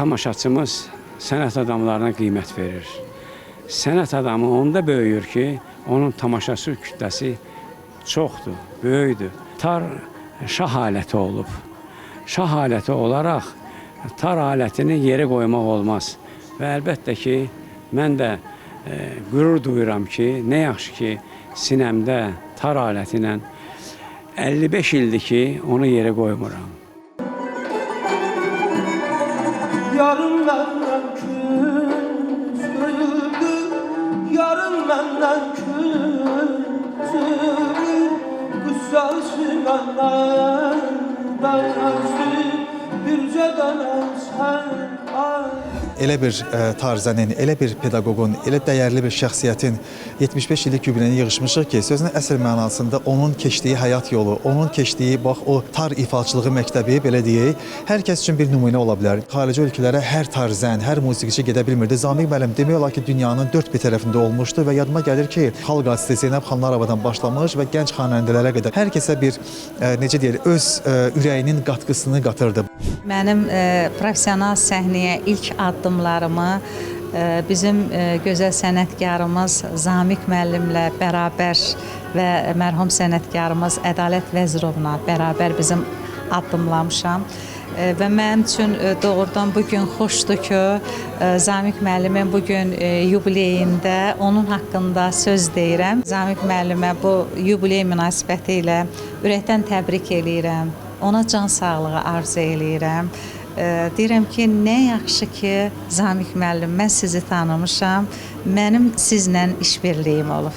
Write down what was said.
tamaşaçımız sənət adamlarına qiymət verir. Sənət adamı onda böyüyür ki, onun tamaşaçı kütləsi çoxdur, böyükdür. Tar şah aləti olub. Şah aləti olaraq tar alətini yerə qoymaq olmaz. Və əlbəttə ki, mən də qürur duyuram ki, nə yaxşı ki, sinəmdə tar aləti ilə 55 ildir ki, onu yerə qoymuram. Yarın məndən küsüldü, yarın məndən küsüldü, qüssəsi məndən bərəzdi, bircə dənəm sən ay. Elə bir tarzənin, elə bir pedaqoqun, elə dəyərli bir şəxsiyyətin 75 illik yubileyinə yığışmışıq ki, sözün əsl mənasında onun keçdiyi həyat yolu, onun keçdiyi bax o tar ifaçılığı məktəbi, belə deyək, hər kəs üçün bir nümunə ola bilər. Xarici ölkələrə hər tarzən, hər musiqiçi gedə bilmirdi. Zamiq müəllim demək olar ki, dünyanın dörd bir tərəfində olmuşdu və yadıma gəlir ki, xalq artisti Zeynəb Xanlarovadan başlamış və gənc xanəndələrə qədər hər kəsə bir, necə deyək, öz ürəyinin qatqısını qatırdı. Mənim professional səhnəyə ilk addımlarımı bizim gözəl sənətkarımız Zamiq müəllimlə bərabər və mərhum sənətkarımız Ədalət Vəzirovla bərabər bizim addımlamışam. Və mənim üçün doğrudan bugün xoşdur ki, Zamiq müəllimin bugün yubileyində onun haqqında söz deyirəm. Zamiq müəllimə bu yubiley münasibəti ilə ürəkdən təbrik eləyirəm. Ona can sağlığı arzu eləyirəm. Deyirəm ki, nə yaxşı ki, Zamiq müəllim, mən sizi tanımışam, mənim sizlə işbirliyim olub.